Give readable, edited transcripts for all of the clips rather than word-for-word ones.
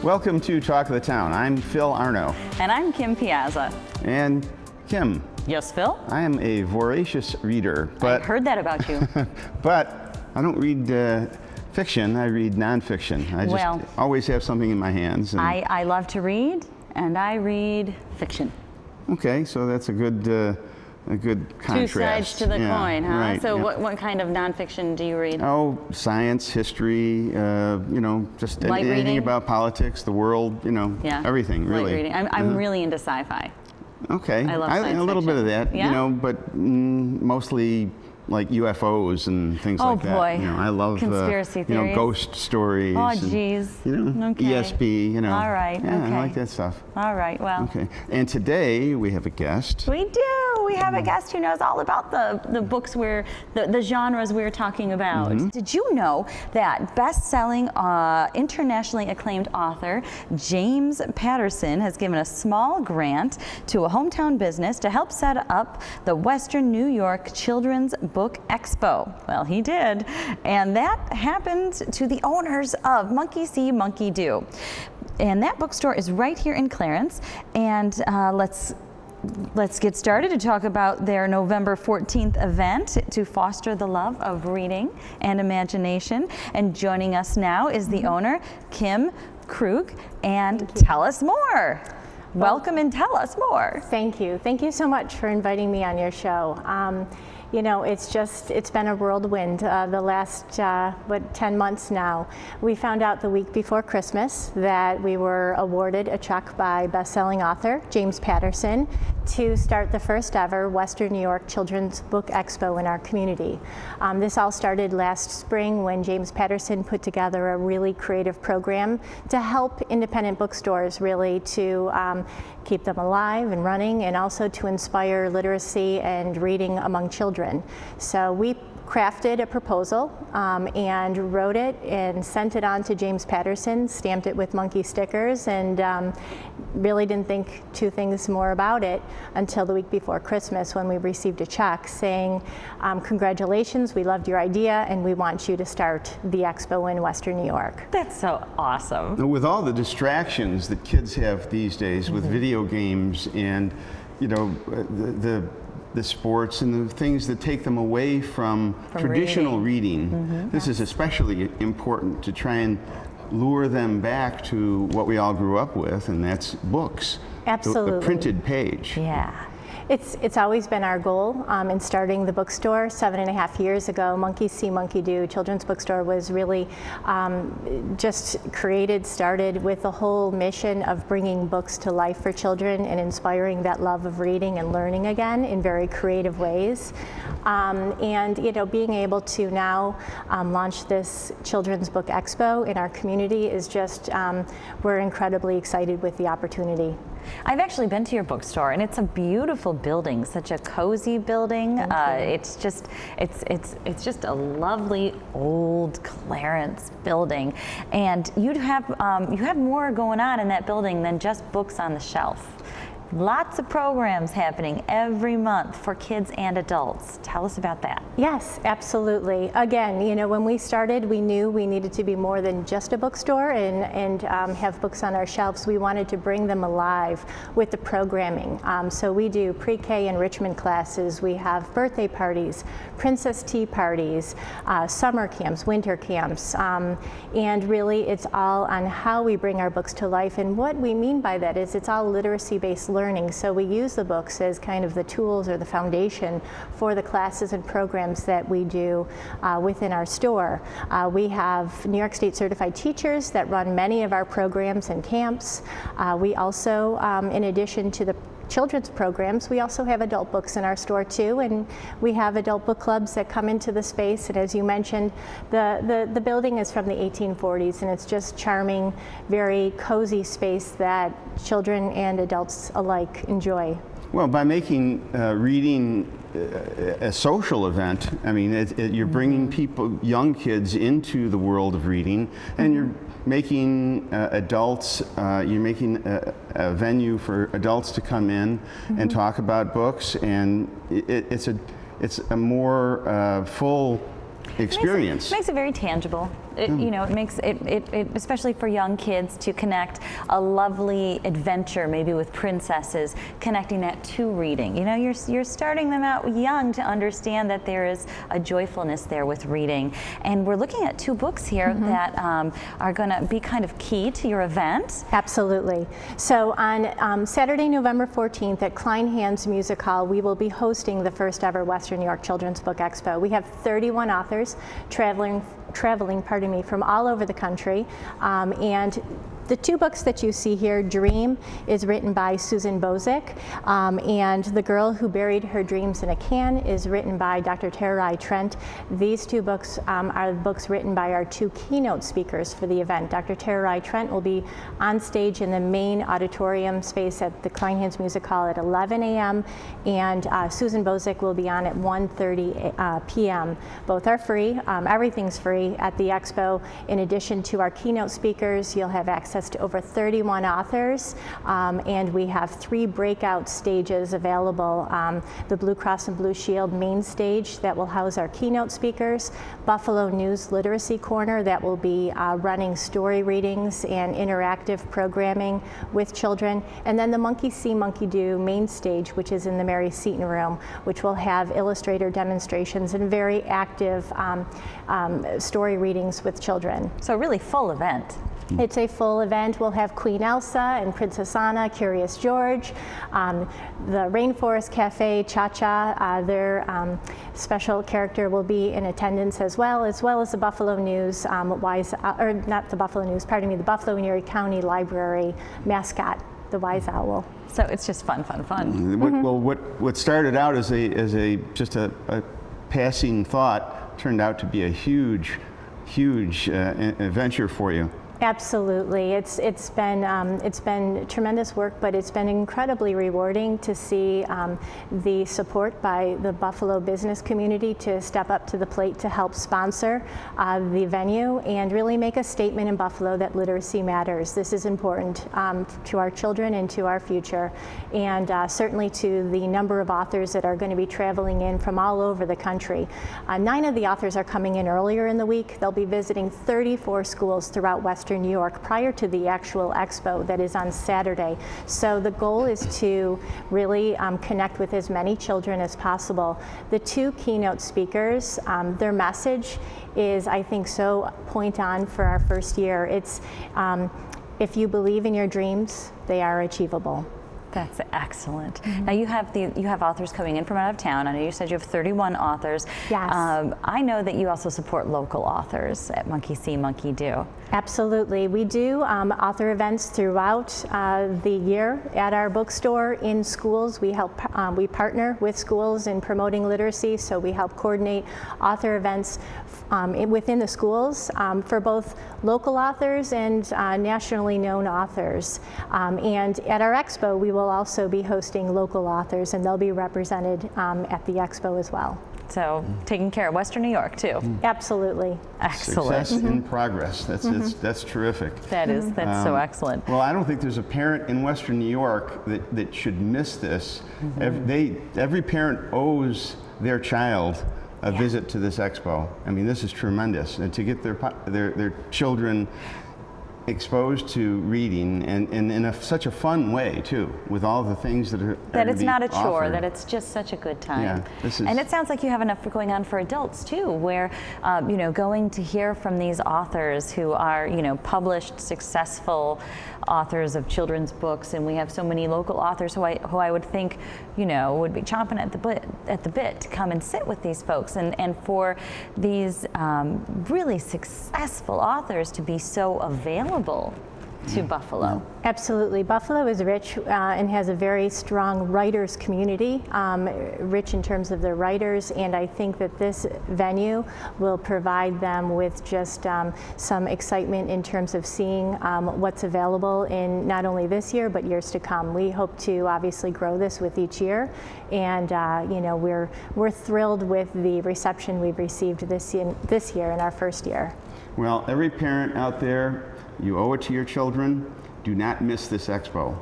Welcome to Talk of the Town. I'm Phil Arno. And I'm Kim Piazza. And Kim. Yes, Phil? I am a voracious reader. But I heard that about you. But I don't read fiction, I read nonfiction. I just always have something in my hands. And I love to read, and I read fiction. Okay, so that's a good contrast. Two sides to the coin, huh? Right, so yeah. what kind of nonfiction do you read? Oh, science, history, just Light anything reading? about politics, the world, everything, really. Light reading. I'm really into sci-fi. Okay, I love science a little fiction. bit of that, Yeah? but mostly like UFOs and things like that. Oh boy, I love conspiracy theories. Ghost stories. Oh geez. Okay. ESP. All right. Yeah, okay. I like that stuff. All right. Well. Okay. And today we have a guest. We do. We have a guest who knows all about the books the genres we're talking about. Mm-hmm. Did you know that best-selling, internationally acclaimed author James Patterson has given a small grant to a hometown business to help set up the Western New York Children's Book Expo? Well, he did, and that happened to the owners of Monkey See, Monkey Do. And that bookstore is right here in Clarence, and let's get started to talk about their November 14th event to foster the love of reading and imagination. And joining us now is the owner, Kim Krug, and tell us more. Welcome and tell us more. Thank you. Thank you so much for inviting me on your show. It's been a whirlwind the last, 10 months now. We found out the week before Christmas that we were awarded a check by best-selling author James Patterson to start the first ever Western New York Children's Book Expo in our community. This all started last spring when James Patterson put together a really creative program to help independent bookstores really to keep them alive and running, and also to inspire literacy and reading among children. So we crafted a proposal and wrote it and sent it on to James Patterson, stamped it with monkey stickers, and really didn't think two things more about it until the week before Christmas when we received a check saying, congratulations, we loved your idea and we want you to start the expo in Western New York. That's so awesome. Now, with all the distractions that kids have these days with video games and the sports and the things that take them away from traditional reading. This is especially important to try and lure them back to what we all grew up with, and that's books. Absolutely. The printed page. Yeah. It's always been our goal in starting the bookstore 7.5 years ago. Monkey See, Monkey Do Children's Bookstore was really started with the whole mission of bringing books to life for children and inspiring that love of reading and learning again in very creative ways. Being able to now launch this Children's Book Expo in our community is just, we're incredibly excited with the opportunity. I've actually been to your bookstore, and it's a beautiful building, such a cozy building. It's just a lovely old Clarence building, and you have more going on in that building than just books on the shelf. Lots of programs happening every month for kids and adults. Tell us about that. Yes, absolutely. Again, when we started, we knew we needed to be more than just a bookstore and have books on our shelves. We wanted to bring them alive with the programming. So we do pre-K enrichment classes. We have birthday parties, princess tea parties, summer camps, winter camps, and really it's all on how we bring our books to life. And what we mean by that is it's all literacy-based learning. So we use the books as kind of the tools or the foundation for the classes and programs that we do within our store. We have New York State certified teachers that run many of our programs and camps. We also, in addition to the children's programs, we also have adult books in our store too, and we have adult book clubs that come into the space. And as you mentioned, the building is from the 1840s, and it's just charming, very cozy space that children and adults alike enjoy. Well, by making reading a social event, I mean, you're bringing young kids into the world of reading, and you're making adults, you're making a venue for adults to come in and talk about books, and it's a more full experience. Makes it very tangible. you know, it makes it especially for young kids to connect a lovely adventure, maybe with princesses, connecting that to reading. You know, you're starting them out young to understand that there is a joyfulness there with reading. And we're looking at 2 books here that are going to be kind of key to your event. Absolutely. So on Saturday, November 14th at Kleinhans Music Hall, we will be hosting the first ever Western New York Children's Book Expo. We have 31 authors traveling, from all over the country, and the 2 books that you see here, Dream is written by Susan Bozick, and The Girl Who Buried Her Dreams in a Can is written by Dr. Terai Trent. These 2 books are books written by our 2 keynote speakers for the event. Dr. Terai Trent will be on stage in the main auditorium space at the Kleinhans Music Hall at 11 a.m. and Susan Bozick will be on at 1:30 p.m. Both are free. Everything's free at the expo. In addition to our keynote speakers, you'll have access to over 31 authors, and we have 3 breakout stages available. The Blue Cross and Blue Shield main stage that will house our keynote speakers, Buffalo News Literacy Corner that will be running story readings and interactive programming with children, and then the Monkey See, Monkey Do main stage, which is in the Mary Seton Room, which will have illustrator demonstrations and very active story readings with children. So a really full event. It's a full event. We'll have Queen Elsa and Princess Anna, Curious George, the Rainforest Cafe, Cha-Cha, their special character will be in attendance as well as the Buffalo News, or not the Buffalo News, pardon me, the Buffalo and Erie County Library mascot, the Wise Owl. So it's just fun. Well, what started out as just a passing thought turned out to be a huge adventure for you. Absolutely. It's been tremendous work, but it's been incredibly rewarding to see the support by the Buffalo business community to step up to the plate to help sponsor the venue and really make a statement in Buffalo that literacy matters. This is important to our children and to our future, and certainly to the number of authors that are going to be traveling in from all over the country. 9 of the authors are coming in earlier in the week. They'll be visiting 34 schools throughout Western New York prior to the actual expo that is on Saturday. So the goal is to really connect with as many children as possible. The 2 keynote speakers, their message is, I think, so point on for our first year. It's if you believe in your dreams, they are achievable. That's excellent. Now you have authors coming in from out of town. I know you said you have 31 authors. Yes. I know that you also support local authors at Monkey See, Monkey Do. Absolutely. We do author events throughout the year at our bookstore, in schools. We partner with schools in promoting literacy, so we help coordinate author events within the schools for both local authors and nationally known authors. And at our expo, we will also be hosting local authors, and they'll be represented at the expo as well. So taking care of Western New York too. Absolutely. Excellent. Success in progress. That's terrific. That's so excellent. Well, I don't think there's a parent in Western New York that should miss this. Every parent owes their child a visit to this expo. I mean, this is tremendous, and to get their children exposed to reading and in such a fun way too, with all the things that are it's not a chore, offered. that it's just such a good time. Yeah, and it sounds like you have enough going on for adults too, where going to hear from these authors who are published, successful authors of children's books, and we have so many local authors who I would think would be chomping at the bit to come and sit with these folks, and for these really successful authors to be so available to Buffalo. Absolutely. Buffalo is rich and has a very strong writers community, rich in terms of their writers, and I think that this venue will provide them with just some excitement in terms of seeing what's available in not only this year but years to come. We hope to obviously grow this with each year, and we're thrilled with the reception we've received this year in our first year. Well, every parent out there, you owe it to your children. Do not miss this expo.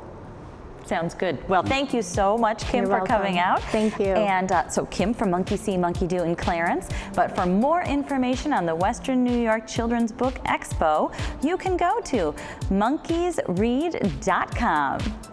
Sounds good. Well, thank you so much, Kim, You're for coming welcome. out. Thank you. And so Kim from Monkey See, Monkey Do in Clarence. But for more information on the Western New York Children's Book Expo, you can go to monkeysread.com.